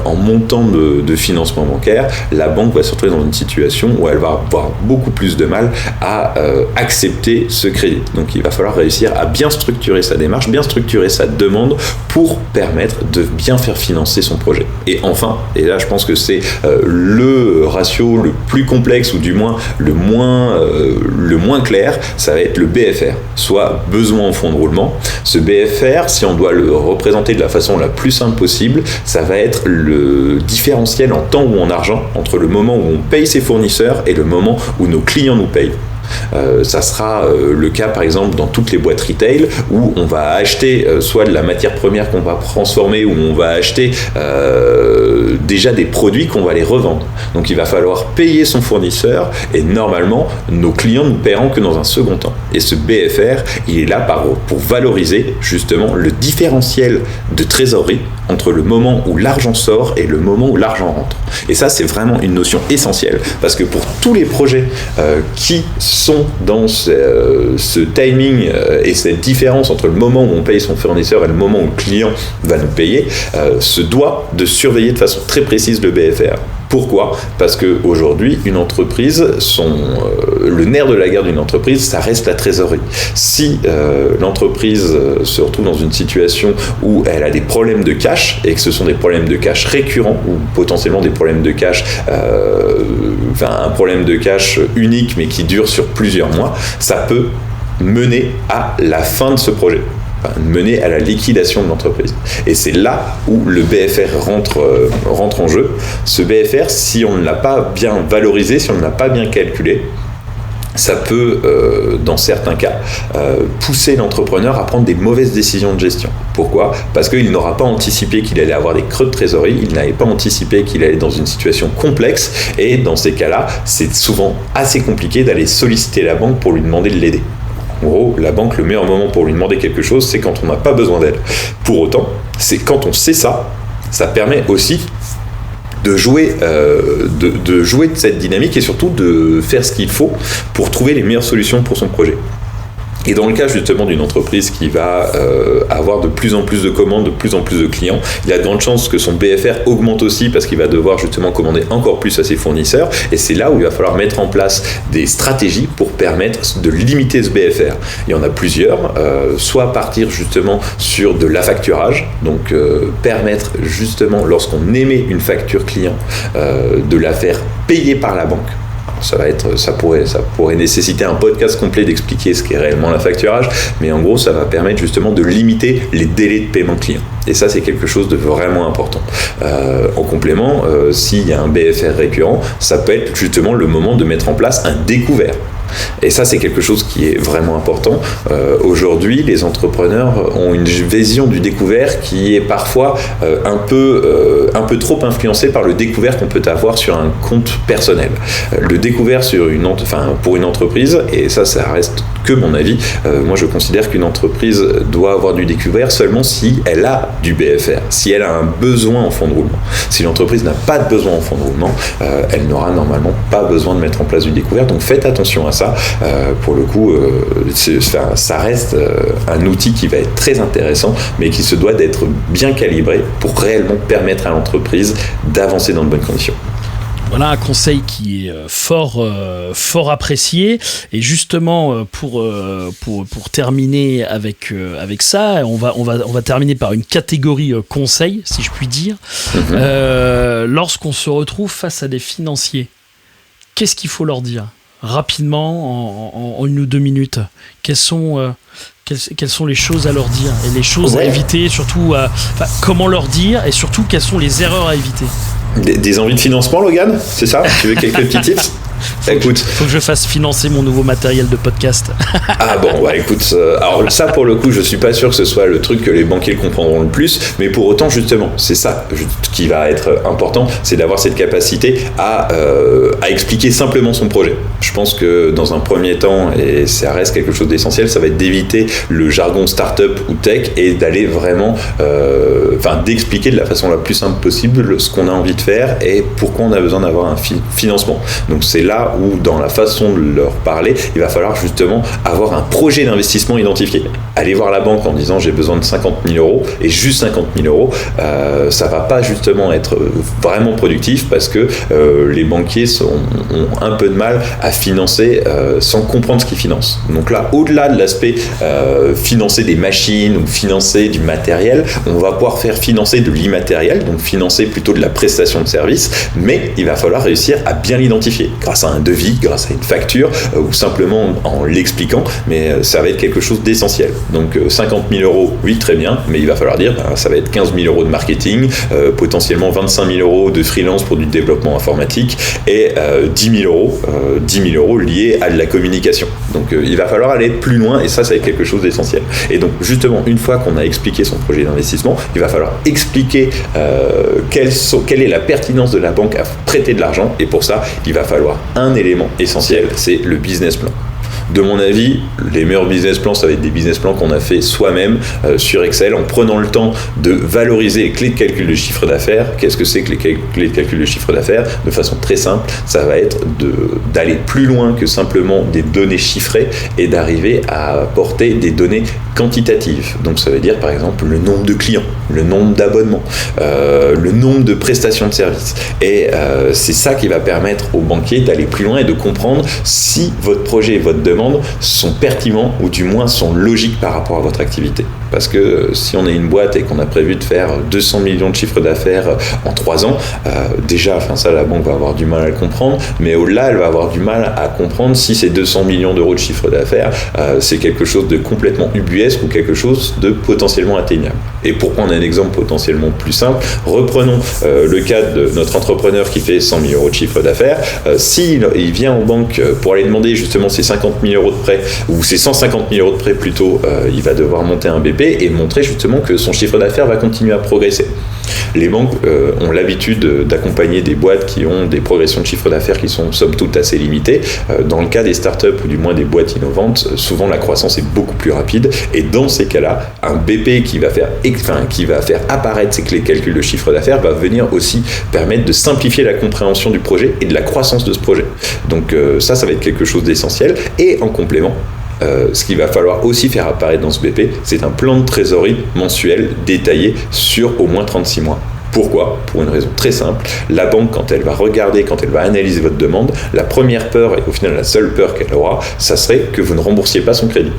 en montant de financement bancaire, la banque va se retrouver dans une situation où elle va avoir beaucoup plus de mal à accepter ce crédit. Donc il va falloir réussir à bien structurer sa démarche, bien structurer sa demande pour permettre de bien faire financer son projet. Et enfin, et là je pense que c'est le ratio le plus complexe, ou du moins le moins clair, ça va être le BFR, soit besoin en fonds de roulement. Ce BFR, si on doit le représenter de la façon la plus simple possible, ça va être le différentiel en temps ou en argent entre le moment où on paye ses fournisseurs et le moment où nos clients nous payent. Ça sera le cas par exemple dans toutes les boîtes retail où on va acheter soit de la matière première qu'on va transformer, ou on va acheter déjà des produits qu'on va les revendre. Donc il va falloir payer son fournisseur, et normalement nos clients nous paieront que dans un second temps. Et ce BFR, il est là pour valoriser justement le différentiel de trésorerie entre le moment où l'argent sort et le moment où l'argent rentre. Et ça, c'est vraiment une notion essentielle, parce que pour tous les projets qui sont dans ce timing et cette différence entre le moment où on paye son fournisseur et le moment où le client va nous payer, se doit de surveiller de façon très précise le BFR. Pourquoi ? Parce qu'aujourd'hui, une entreprise, le nerf de la guerre d'une entreprise, ça reste la trésorerie. Si l'entreprise se retrouve dans une situation où elle a des problèmes de cash, et que ce sont des problèmes de cash récurrents, ou potentiellement des problèmes de cash, un problème de cash unique mais qui dure sur plusieurs mois, ça peut mener à la fin de ce projet, mener à la liquidation de l'entreprise. Et c'est là où le BFR rentre en jeu. Ce BFR, si on ne l'a pas bien valorisé, si on ne l'a pas bien calculé, ça peut, dans certains cas, pousser l'entrepreneur à prendre des mauvaises décisions de gestion. Pourquoi ? Parce qu'il n'aura pas anticipé qu'il allait avoir des creux de trésorerie, il n'avait pas anticipé qu'il allait dans une situation complexe, et dans ces cas-là, c'est souvent assez compliqué d'aller solliciter la banque pour lui demander de l'aider. En gros, la banque, le meilleur moment pour lui demander quelque chose, c'est quand on n'a pas besoin d'elle. Pour autant, c'est quand on sait ça, ça permet aussi de jouer de cette dynamique, et surtout de faire ce qu'il faut pour trouver les meilleures solutions pour son projet. Et dans le cas justement d'une entreprise qui va avoir de plus en plus de commandes, de plus en plus de clients, il y a de grandes chances que son BFR augmente aussi, parce qu'il va devoir justement commander encore plus à ses fournisseurs, et c'est là où il va falloir mettre en place des stratégies pour permettre de limiter ce BFR. Il y en a plusieurs, soit partir justement sur de l'affacturage, donc permettre justement lorsqu'on émet une facture client de la faire payer par la banque. Ça pourrait nécessiter un podcast complet d'expliquer ce qu'est réellement l'affacturage, mais en gros ça va permettre justement de limiter les délais de paiement client, et ça c'est quelque chose de vraiment important. En complément, s'il y a un BFR récurrent, ça peut être justement le moment de mettre en place un découvert. Et ça, c'est quelque chose qui est vraiment important. Aujourd'hui, les entrepreneurs ont une vision du découvert qui est parfois un peu trop influencée par le découvert qu'on peut avoir sur un compte personnel. Le découvert pour une entreprise, et ça reste que mon avis, moi je considère qu'une entreprise doit avoir du découvert seulement si elle a du BFR, si elle a un besoin en fonds de roulement. Si l'entreprise n'a pas de besoin en fonds de roulement, elle n'aura normalement pas besoin de mettre en place du découvert. Donc faites attention à ça. Pour le coup, ça reste un outil qui va être très intéressant, mais qui se doit d'être bien calibré pour réellement permettre à l'entreprise d'avancer dans de bonnes conditions. Voilà un conseil qui est fort apprécié. Et justement, pour terminer avec ça, on va terminer par une catégorie conseil, si je puis dire. Lorsqu'on se retrouve face à des financiers, qu'est-ce qu'il faut leur dire rapidement, en 1 ou 2 minutes? Quelles sont les choses à leur dire et les choses à éviter, surtout comment leur dire, et surtout quelles sont les erreurs à éviter? Des envies de financement, Logan, c'est ça? Tu veux quelques petits tips? Écoute, faut que je fasse financer mon nouveau matériel de podcast. Ah bon, écoute, alors ça pour le coup, je suis pas sûr que ce soit le truc que les banquiers comprendront le plus, mais pour autant justement, c'est ça qui va être important, c'est d'avoir cette capacité à expliquer simplement son projet. Je pense que dans un premier temps, et ça reste quelque chose d'essentiel, ça va être d'éviter le jargon start-up ou tech et d'aller vraiment, d'expliquer de la façon la plus simple possible ce qu'on a envie de faire et pourquoi on a besoin d'avoir un financement. Donc c'est là où dans la façon de leur parler, il va falloir justement avoir un projet d'investissement identifié. Aller voir la banque en disant j'ai besoin de 50 000 euros et juste 50 000 euros, ça va pas justement être vraiment productif parce que les banquiers ont un peu de mal à financer sans comprendre ce qu'ils financent. Donc là, au-delà de l'aspect financer des machines ou financer du matériel, on va pouvoir faire financer de l'immatériel, donc financer plutôt de la prestation de service, mais il va falloir réussir à bien l'identifier grâce à un devis, grâce à une facture ou simplement en l'expliquant, mais ça va être quelque chose d'essentiel. Donc 50 000 euros, oui, très bien, mais il va falloir dire ça va être 15 000 euros de marketing, potentiellement 25 000 euros de freelance pour du développement informatique et 10 000 euros liés à de la communication. Donc il va falloir aller plus loin et ça va être quelque chose d'essentiel. Et donc justement, une fois qu'on a expliqué son projet d'investissement, il va falloir expliquer quelle est la pertinence de la banque à prêter de l'argent, et pour ça, il va falloir un élément essentiel, c'est le business plan. De mon avis, les meilleurs business plans, ça va être des business plans qu'on a fait soi-même sur Excel en prenant le temps de valoriser les clés de calcul de chiffre d'affaires. Qu'est-ce que c'est que les clés de calcul de chiffre d'affaires? De façon très simple, ça va être d'aller plus loin que simplement des données chiffrées et d'arriver à apporter des données quantitatives. Donc ça veut dire par exemple le nombre de clients, le nombre d'abonnements, le nombre de prestations de services. Et c'est ça qui va permettre aux banquiers d'aller plus loin et de comprendre si votre projet et votre demande sont pertinents ou du moins sont logiques par rapport à votre activité. Parce que si on est une boîte et qu'on a prévu de faire 200 millions de chiffre d'affaires en 3 ans, déjà, ça la banque va avoir du mal à le comprendre, mais au-delà, elle va avoir du mal à comprendre si ces 200 millions d'euros de chiffre d'affaires, c'est quelque chose de complètement ubuesque ou quelque chose de potentiellement atteignable. Et pour prendre un exemple potentiellement plus simple, reprenons le cas de notre entrepreneur qui fait 100 000 euros de chiffre d'affaires. S'il vient en banque pour aller demander justement ces 50 000 euros de prêt, ou ces 150 000 euros de prêt plutôt, il va devoir monter un BP et montrer justement que son chiffre d'affaires va continuer à progresser. Les banques ont l'habitude d'accompagner des boîtes qui ont des progressions de chiffre d'affaires qui sont somme toute assez limitées. Dans le cas des startups ou du moins des boîtes innovantes, souvent la croissance est beaucoup plus rapide et dans ces cas-là, un BP qui va faire apparaître ces clés de calcul de chiffre d'affaires va venir aussi permettre de simplifier la compréhension du projet et de la croissance de ce projet. Donc ça va être quelque chose d'essentiel. Et en complément, ce qu'il va falloir aussi faire apparaître dans ce BP, c'est un plan de trésorerie mensuel détaillé sur au moins 36 mois. Pourquoi? Pour une raison très simple. La banque, quand elle va regarder, quand elle va analyser votre demande, la première peur, et au final la seule peur qu'elle aura, ça serait que vous ne remboursiez pas son crédit.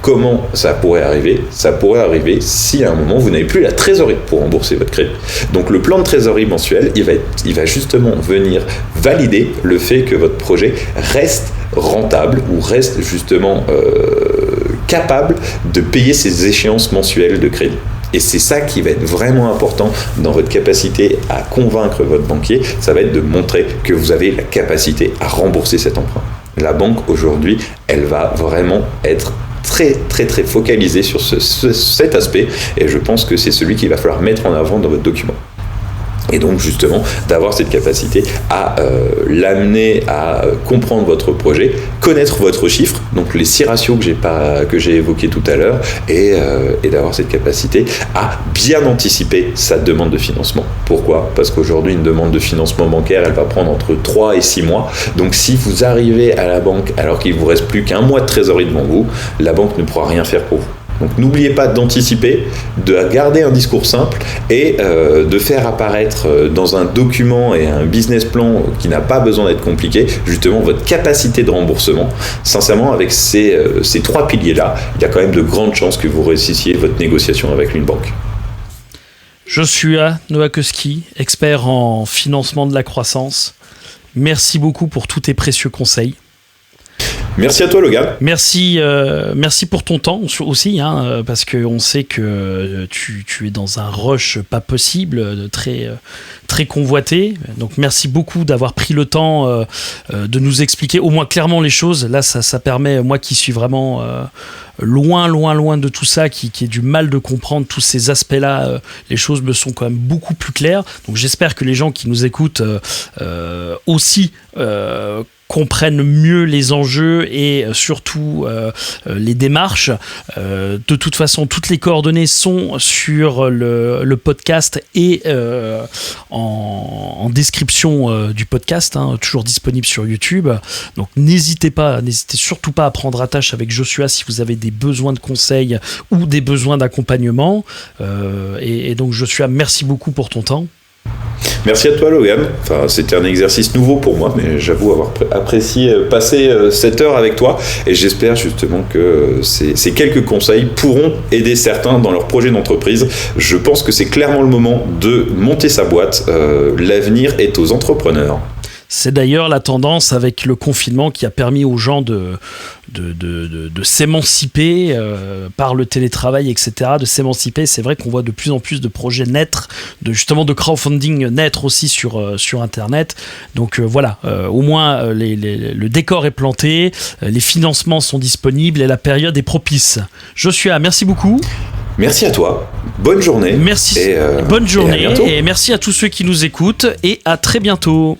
Comment ça pourrait arriver? Ça pourrait arriver si à un moment vous n'avez plus la trésorerie pour rembourser votre crédit. Donc le plan de trésorerie mensuel, il va justement venir valider le fait que votre projet reste rentable ou reste justement capable de payer ses échéances mensuelles de crédit. Et c'est ça qui va être vraiment important dans votre capacité à convaincre votre banquier, ça va être de montrer que vous avez la capacité à rembourser cet emprunt. La banque aujourd'hui, elle va vraiment être très très très focalisée sur cet aspect, et je pense que c'est celui qu'il va falloir mettre en avant dans votre document. Et donc justement d'avoir cette capacité à l'amener à comprendre votre projet, connaître votre chiffre, donc les 6 ratios que j'ai évoqués tout à l'heure, et d'avoir cette capacité à bien anticiper sa demande de financement. Pourquoi ? Parce qu'aujourd'hui une demande de financement bancaire, elle va prendre entre 3 et 6 mois. Donc si vous arrivez à la banque alors qu'il vous reste plus qu'un mois de trésorerie devant vous, la banque ne pourra rien faire pour vous. Donc n'oubliez pas d'anticiper, de garder un discours simple et de faire apparaître dans un document et un business plan qui n'a pas besoin d'être compliqué, justement votre capacité de remboursement. Sincèrement, avec ces 3 piliers-là, il y a quand même de grandes chances que vous réussissiez votre négociation avec une banque. Joshua Nowakowski, expert en financement de la croissance. Merci beaucoup pour tous tes précieux conseils. Merci à toi, Logan. Merci pour ton temps aussi, parce qu'on sait que tu es dans un rush pas possible, très, très convoité. Donc merci beaucoup d'avoir pris le temps de nous expliquer au moins clairement les choses. Là, ça permet, moi qui suis vraiment loin de tout ça, qui ai du mal de comprendre tous ces aspects-là, les choses me sont quand même beaucoup plus claires. Donc j'espère que les gens qui nous écoutent aussi comprennent mieux les enjeux et surtout les démarches. De toute façon, toutes les coordonnées sont sur le podcast et en description du podcast, toujours disponible sur YouTube. Donc n'hésitez surtout pas à prendre attache avec Joshua si vous avez des besoins de conseils ou des besoins d'accompagnement. Et donc Joshua, merci beaucoup pour ton temps. Merci à toi, Logan. Enfin, c'était un exercice nouveau pour moi, mais j'avoue avoir apprécié passer cette heure avec toi, et j'espère justement que ces quelques conseils pourront aider certains dans leur projet d'entreprise. Je pense que c'est clairement le moment de monter sa boîte. L'avenir est aux entrepreneurs. C'est d'ailleurs la tendance avec le confinement qui a permis aux gens de s'émanciper par le télétravail, etc., de s'émanciper. C'est vrai qu'on voit de plus en plus de projets naître, justement de crowdfunding naître aussi sur Internet. Donc voilà, au moins le décor est planté, les financements sont disponibles et la période est propice. Joshua, merci beaucoup. Merci à toi, bonne journée. Merci, bonne journée et merci à tous ceux qui nous écoutent et à très bientôt.